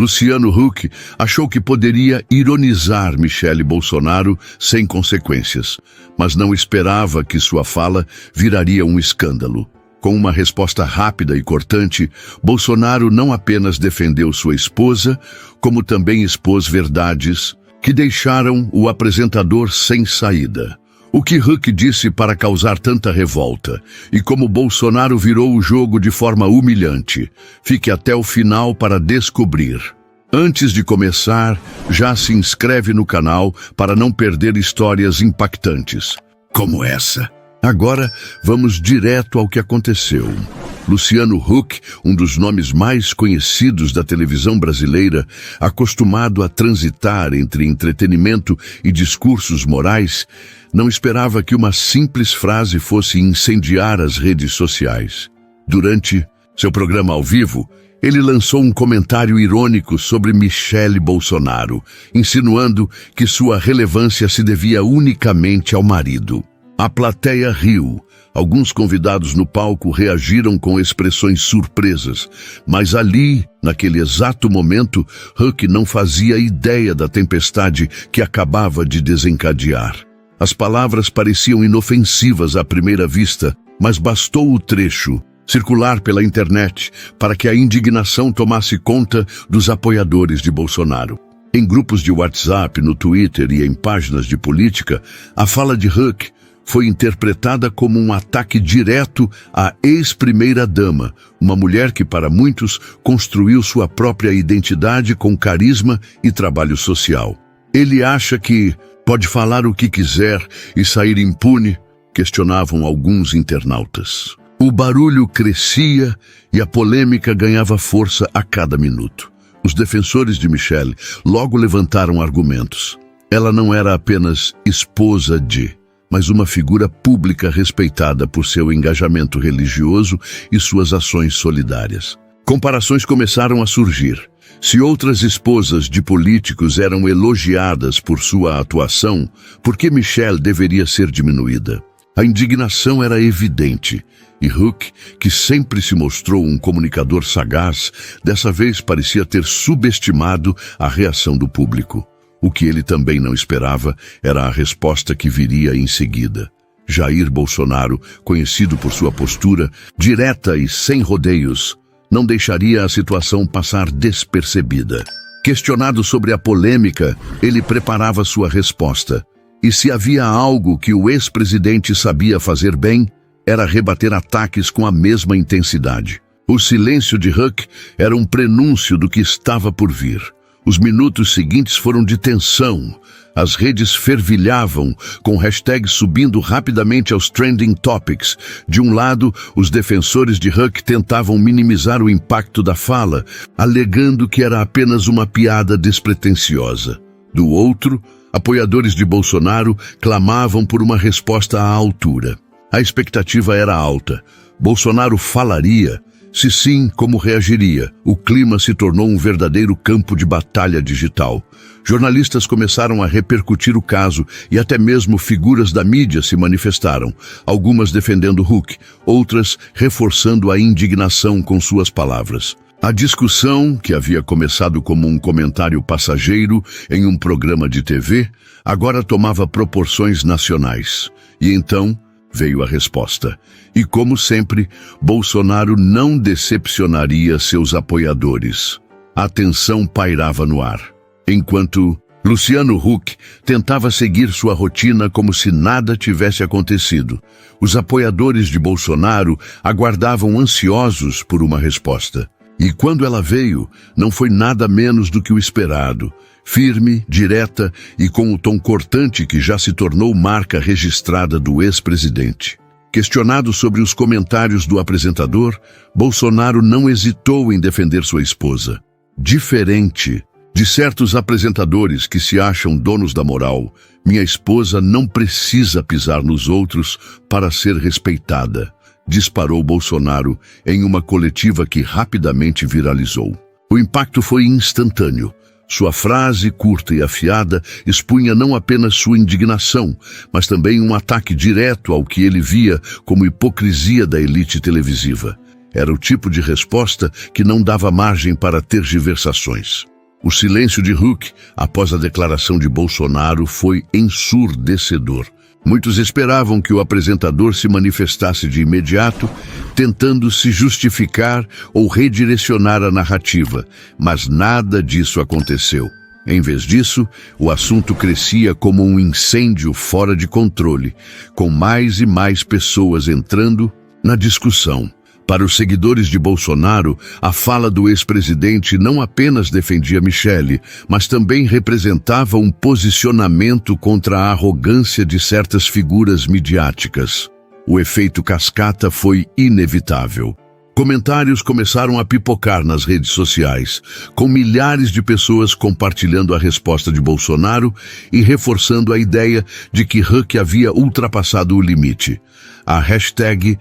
Luciano Huck achou que poderia ironizar Michele Bolsonaro sem consequências, mas não esperava que sua fala viraria um escândalo. Com uma resposta rápida e cortante, Bolsonaro não apenas defendeu sua esposa, como também expôs verdades que deixaram o apresentador sem saída. O que Huck disse para causar tanta revolta e como Bolsonaro virou o jogo de forma humilhante. Fique até o final para descobrir. Antes de começar, já se inscreve no canal para não perder histórias impactantes como essa. Agora, vamos direto ao que aconteceu. Luciano Huck, um dos nomes mais conhecidos da televisão brasileira, acostumado a transitar entre entretenimento e discursos morais, não esperava que uma simples frase fosse incendiar as redes sociais. Durante seu programa ao vivo, ele lançou um comentário irônico sobre Michele Bolsonaro, insinuando que sua relevância se devia unicamente ao marido. A plateia riu. Alguns convidados no palco reagiram com expressões surpresas, mas ali, naquele exato momento, Huck não fazia ideia da tempestade que acabava de desencadear. As palavras pareciam inofensivas à primeira vista, mas bastou o trecho circular pela internet para que a indignação tomasse conta dos apoiadores de Bolsonaro. Em grupos de WhatsApp, no Twitter e em páginas de política, a fala de Huck foi interpretada como um ataque direto à ex-primeira-dama, uma mulher que, para muitos, construiu sua própria identidade com carisma e trabalho social. Ele acha que pode falar o que quiser e sair impune? Questionavam alguns internautas. O barulho crescia e a polêmica ganhava força a cada minuto. Os defensores de Michele logo levantaram argumentos. Ela não era apenas esposa de, mas uma figura pública respeitada por seu engajamento religioso e suas ações solidárias. Comparações começaram a surgir. Se outras esposas de políticos eram elogiadas por sua atuação, por que Michele deveria ser diminuída? A indignação era evidente, e Huck, que sempre se mostrou um comunicador sagaz, dessa vez parecia ter subestimado a reação do público. O que ele também não esperava era a resposta que viria em seguida. Jair Bolsonaro, conhecido por sua postura direta e sem rodeios, não deixaria a situação passar despercebida. Questionado sobre a polêmica, ele preparava sua resposta. E se havia algo que o ex-presidente sabia fazer bem, era rebater ataques com a mesma intensidade. O silêncio de Huck era um prenúncio do que estava por vir. Os minutos seguintes foram de tensão. As redes fervilhavam, com hashtags subindo rapidamente aos trending topics. De um lado, os defensores de Huck tentavam minimizar o impacto da fala, alegando que era apenas uma piada despretensiosa. Do outro, apoiadores de Bolsonaro clamavam por uma resposta à altura. A expectativa era alta. Bolsonaro falaria. Se sim, como reagiria? O clima se tornou um verdadeiro campo de batalha digital. Jornalistas começaram a repercutir o caso e até mesmo figuras da mídia se manifestaram, algumas defendendo Huck, outras reforçando a indignação com suas palavras. A discussão, que havia começado como um comentário passageiro em um programa de TV, agora tomava proporções nacionais. E então veio a resposta. E como sempre, Bolsonaro não decepcionaria seus apoiadores. A tensão pairava no ar. Enquanto Luciano Huck tentava seguir sua rotina como se nada tivesse acontecido, os apoiadores de Bolsonaro aguardavam ansiosos por uma resposta. E quando ela veio, não foi nada menos do que o esperado. Firme, direta e com o tom cortante que já se tornou marca registrada do ex-presidente. Questionado sobre os comentários do apresentador, Bolsonaro não hesitou em defender sua esposa. Diferente de certos apresentadores que se acham donos da moral, minha esposa não precisa pisar nos outros para ser respeitada, disparou Bolsonaro em uma coletiva que rapidamente viralizou. O impacto foi instantâneo. Sua frase, curta e afiada, expunha não apenas sua indignação, mas também um ataque direto ao que ele via como hipocrisia da elite televisiva. Era o tipo de resposta que não dava margem para tergiversações. O silêncio de Huck, após a declaração de Bolsonaro, foi ensurdecedor. Muitos esperavam que o apresentador se manifestasse de imediato, tentando se justificar ou redirecionar a narrativa, mas nada disso aconteceu. Em vez disso, o assunto crescia como um incêndio fora de controle, com mais e mais pessoas entrando na discussão. Para os seguidores de Bolsonaro, a fala do ex-presidente não apenas defendia Michele, mas também representava um posicionamento contra a arrogância de certas figuras midiáticas. O efeito cascata foi inevitável. Comentários começaram a pipocar nas redes sociais, com milhares de pessoas compartilhando a resposta de Bolsonaro e reforçando a ideia de que Huck havia ultrapassado o limite. A hashtag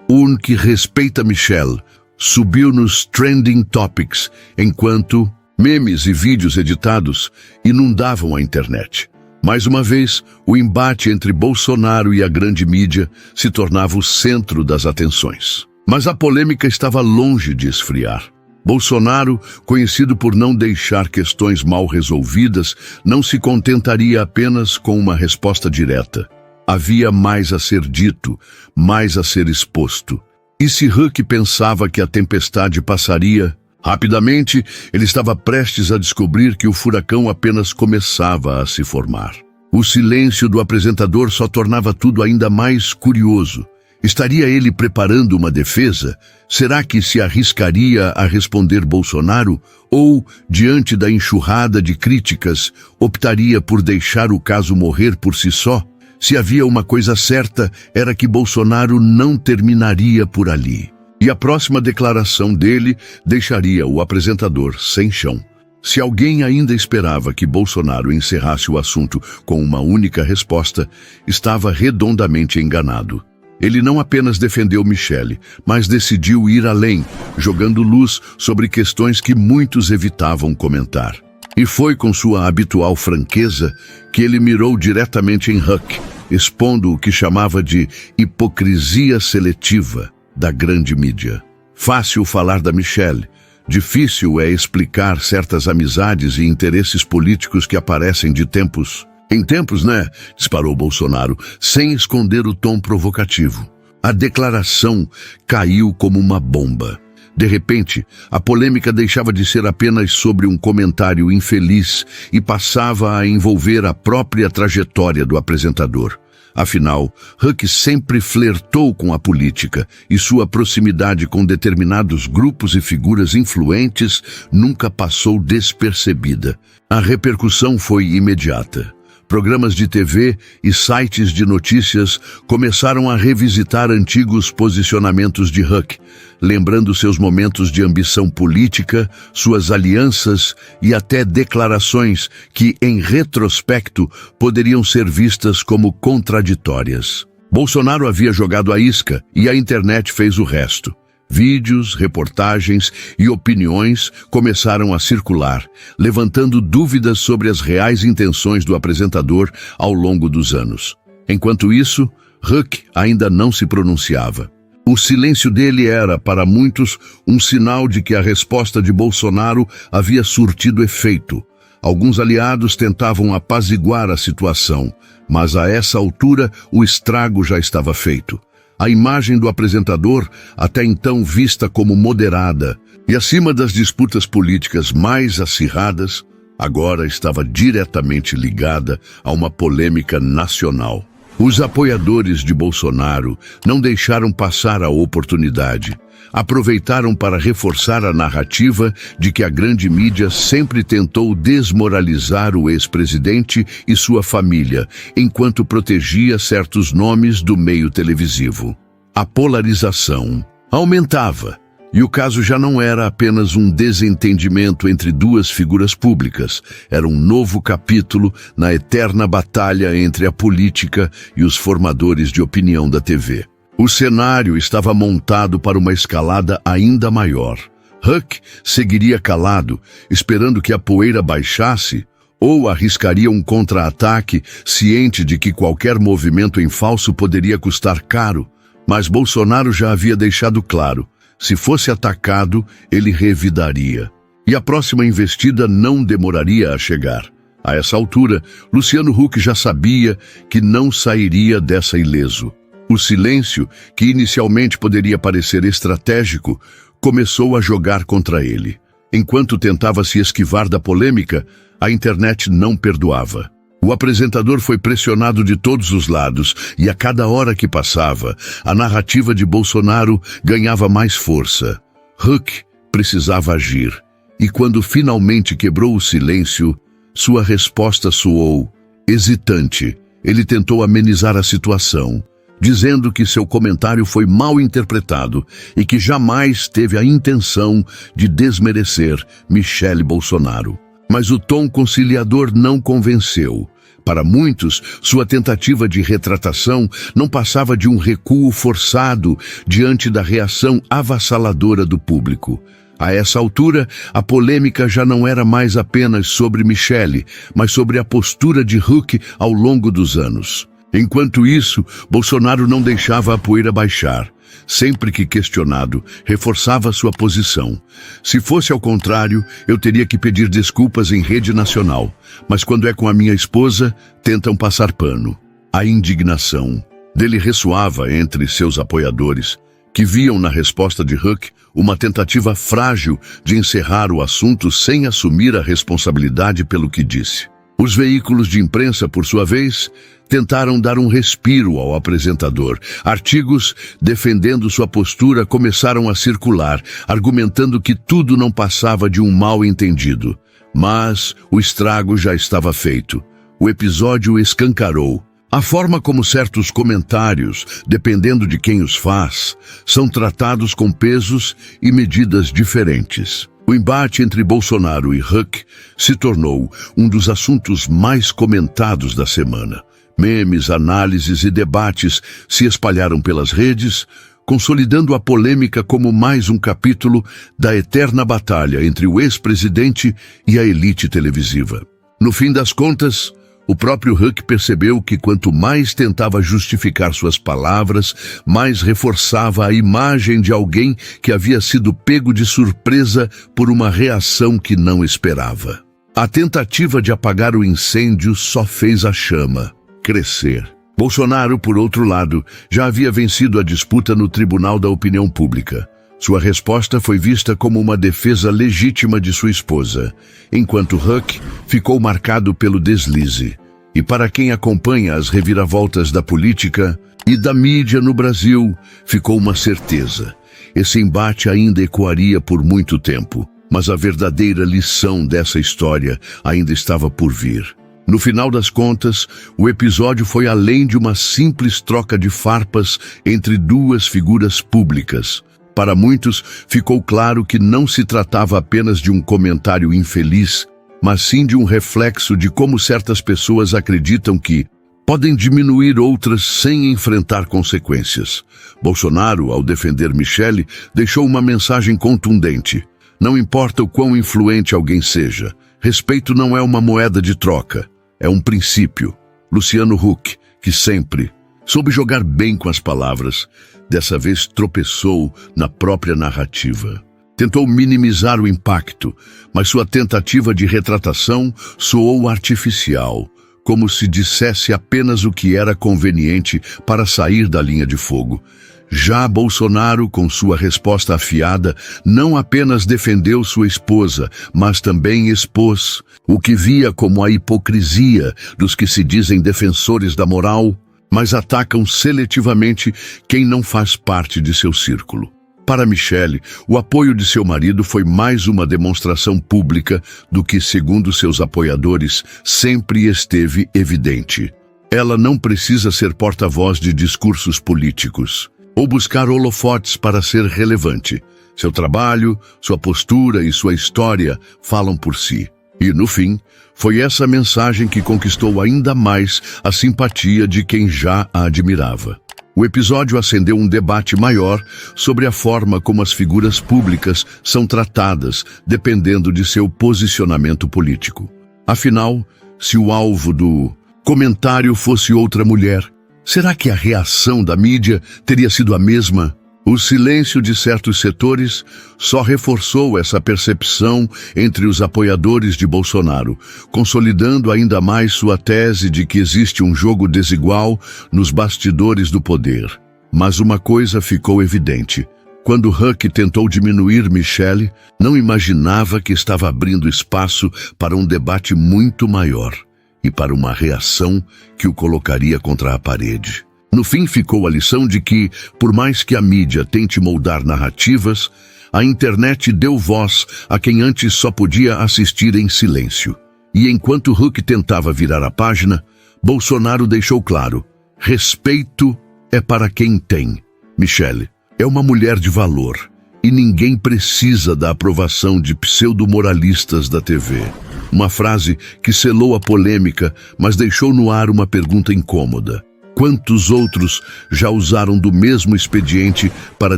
Un que respeita Michele subiu nos trending topics, enquanto memes e vídeos editados inundavam a internet. Mais uma vez, o embate entre Bolsonaro e a grande mídia se tornava o centro das atenções. Mas a polêmica estava longe de esfriar. Bolsonaro, conhecido por não deixar questões mal resolvidas, não se contentaria apenas com uma resposta direta. Havia mais a ser dito, mais a ser exposto. E se Huck pensava que a tempestade passaria, rapidamente ele estava prestes a descobrir que o furacão apenas começava a se formar. O silêncio do apresentador só tornava tudo ainda mais curioso. Estaria ele preparando uma defesa? Será que se arriscaria a responder Bolsonaro? Ou, diante da enxurrada de críticas, optaria por deixar o caso morrer por si só? Se havia uma coisa certa, era que Bolsonaro não terminaria por ali. E a próxima declaração dele deixaria o apresentador sem chão. Se alguém ainda esperava que Bolsonaro encerrasse o assunto com uma única resposta, estava redondamente enganado. Ele não apenas defendeu Michele, mas decidiu ir além, jogando luz sobre questões que muitos evitavam comentar. E foi com sua habitual franqueza que ele mirou diretamente em Huck, expondo o que chamava de hipocrisia seletiva da grande mídia. Fácil falar da Michele, difícil é explicar certas amizades e interesses políticos que aparecem de tempos em tempos, né? Disparou Bolsonaro, sem esconder o tom provocativo. A declaração caiu como uma bomba. De repente, a polêmica deixava de ser apenas sobre um comentário infeliz e passava a envolver a própria trajetória do apresentador. Afinal, Huck sempre flertou com a política e sua proximidade com determinados grupos e figuras influentes nunca passou despercebida. A repercussão foi imediata. Programas de TV e sites de notícias começaram a revisitar antigos posicionamentos de Huck, lembrando seus momentos de ambição política, suas alianças e até declarações que, em retrospecto, poderiam ser vistas como contraditórias. Bolsonaro havia jogado a isca e a internet fez o resto. Vídeos, reportagens e opiniões começaram a circular, levantando dúvidas sobre as reais intenções do apresentador ao longo dos anos. Enquanto isso, Huck ainda não se pronunciava. O silêncio dele era, para muitos, um sinal de que a resposta de Bolsonaro havia surtido efeito. Alguns aliados tentavam apaziguar a situação, mas a essa altura o estrago já estava feito. A imagem do apresentador, até então vista como moderada e acima das disputas políticas mais acirradas, agora estava diretamente ligada a uma polêmica nacional. Os apoiadores de Bolsonaro não deixaram passar a oportunidade. Aproveitaram para reforçar a narrativa de que a grande mídia sempre tentou desmoralizar o ex-presidente e sua família, enquanto protegia certos nomes do meio televisivo. A polarização aumentava, e o caso já não era apenas um desentendimento entre duas figuras públicas, era um novo capítulo na eterna batalha entre a política e os formadores de opinião da TV. O cenário estava montado para uma escalada ainda maior. Huck seguiria calado, esperando que a poeira baixasse, ou arriscaria um contra-ataque, ciente de que qualquer movimento em falso poderia custar caro. Mas Bolsonaro já havia deixado claro: Se fosse atacado, ele revidaria. E a próxima investida não demoraria a chegar. A essa altura, Luciano Huck já sabia que não sairia dessa ileso. O silêncio, que inicialmente poderia parecer estratégico, começou a jogar contra ele. Enquanto tentava se esquivar da polêmica, a internet não perdoava. O apresentador foi pressionado de todos os lados e a cada hora que passava, a narrativa de Bolsonaro ganhava mais força. Huck precisava agir. E quando finalmente quebrou o silêncio, sua resposta soou hesitante. Ele tentou amenizar a situação, dizendo que seu comentário foi mal interpretado e que jamais teve a intenção de desmerecer Michele Bolsonaro. Mas o tom conciliador não convenceu. Para muitos, sua tentativa de retratação não passava de um recuo forçado diante da reação avassaladora do público. A essa altura, a polêmica já não era mais apenas sobre Michele, mas sobre a postura de Huck ao longo dos anos. Enquanto isso, Bolsonaro não deixava a poeira baixar. Sempre que questionado, reforçava sua posição. Se fosse ao contrário, eu teria que pedir desculpas em rede nacional. Mas quando é com a minha esposa, tentam passar pano. A indignação dele ressoava entre seus apoiadores, que viam na resposta de Huck uma tentativa frágil de encerrar o assunto sem assumir a responsabilidade pelo que disse. Os veículos de imprensa, por sua vez, tentaram dar um respiro ao apresentador. Artigos defendendo sua postura começaram a circular, argumentando que tudo não passava de um mal-entendido. Mas o estrago já estava feito. O episódio escancarou a forma como certos comentários, dependendo de quem os faz, são tratados com pesos e medidas diferentes. O embate entre Bolsonaro e Huck se tornou um dos assuntos mais comentados da semana. Memes, análises e debates se espalharam pelas redes, consolidando a polêmica como mais um capítulo da eterna batalha entre o ex-presidente e a elite televisiva. No fim das contas, o próprio Huck percebeu que quanto mais tentava justificar suas palavras, mais reforçava a imagem de alguém que havia sido pego de surpresa por uma reação que não esperava. A tentativa de apagar o incêndio só fez a chama crescer. Bolsonaro, por outro lado, já havia vencido a disputa no Tribunal da Opinião Pública. Sua resposta foi vista como uma defesa legítima de sua esposa, enquanto Huck ficou marcado pelo deslize. E para quem acompanha as reviravoltas da política e da mídia no Brasil, ficou uma certeza. Esse embate ainda ecoaria por muito tempo, mas a verdadeira lição dessa história ainda estava por vir. No final das contas, o episódio foi além de uma simples troca de farpas entre duas figuras públicas. Para muitos, ficou claro que não se tratava apenas de um comentário infeliz, mas sim de um reflexo de como certas pessoas acreditam que podem diminuir outras sem enfrentar consequências. Bolsonaro, ao defender Michele, deixou uma mensagem contundente. Não importa o quão influente alguém seja, respeito não é uma moeda de troca, é um princípio. Luciano Huck, que sempre soube jogar bem com as palavras, dessa vez tropeçou na própria narrativa. Tentou minimizar o impacto, mas sua tentativa de retratação soou artificial, como se dissesse apenas o que era conveniente para sair da linha de fogo. Já Bolsonaro, com sua resposta afiada, não apenas defendeu sua esposa, mas também expôs o que via como a hipocrisia dos que se dizem defensores da moral, mas atacam seletivamente quem não faz parte de seu círculo. Para Michele, o apoio de seu marido foi mais uma demonstração pública do que, segundo seus apoiadores, sempre esteve evidente. Ela não precisa ser porta-voz de discursos políticos ou buscar holofotes para ser relevante. Seu trabalho, sua postura e sua história falam por si. E, no fim, foi essa mensagem que conquistou ainda mais a simpatia de quem já a admirava. O episódio acendeu um debate maior sobre a forma como as figuras públicas são tratadas, dependendo de seu posicionamento político. Afinal, se o alvo do comentário fosse outra mulher, será que a reação da mídia teria sido a mesma? O silêncio de certos setores só reforçou essa percepção entre os apoiadores de Bolsonaro, consolidando ainda mais sua tese de que existe um jogo desigual nos bastidores do poder. Mas uma coisa ficou evidente. Quando Huck tentou diminuir Michelle, não imaginava que estava abrindo espaço para um debate muito maior e para uma reação que o colocaria contra a parede. No fim, ficou a lição de que, por mais que a mídia tente moldar narrativas, a internet deu voz a quem antes só podia assistir em silêncio. E enquanto Huck tentava virar a página, Bolsonaro deixou claro: respeito é para quem tem. Michelle é uma mulher de valor e ninguém precisa da aprovação de pseudo-moralistas da TV. Uma frase que selou a polêmica, mas deixou no ar uma pergunta incômoda. Quantos outros já usaram do mesmo expediente para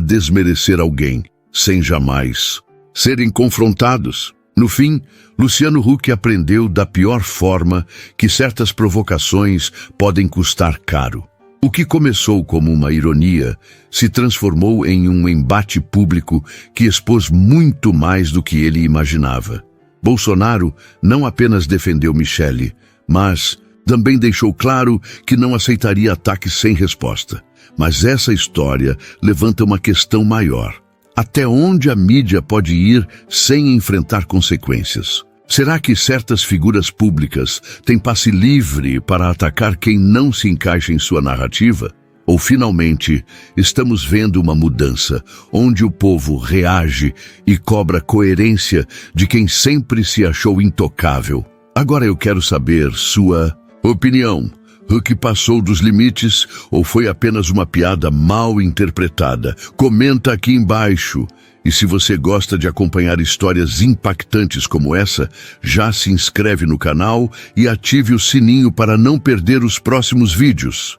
desmerecer alguém, sem jamais serem confrontados? No fim, Luciano Huck aprendeu da pior forma que certas provocações podem custar caro. O que começou como uma ironia se transformou em um embate público que expôs muito mais do que ele imaginava. Bolsonaro não apenas defendeu Michelle, mas também deixou claro que não aceitaria ataques sem resposta. Mas essa história levanta uma questão maior. Até onde a mídia pode ir sem enfrentar consequências? Será que certas figuras públicas têm passe livre para atacar quem não se encaixa em sua narrativa? Ou, finalmente, estamos vendo uma mudança, onde o povo reage e cobra coerência de quem sempre se achou intocável? Agora eu quero saber sua opinião. Huck passou dos limites ou foi apenas uma piada mal interpretada? Comenta aqui embaixo. E se você gosta de acompanhar histórias impactantes como essa, já se inscreve no canal e ative o sininho para não perder os próximos vídeos.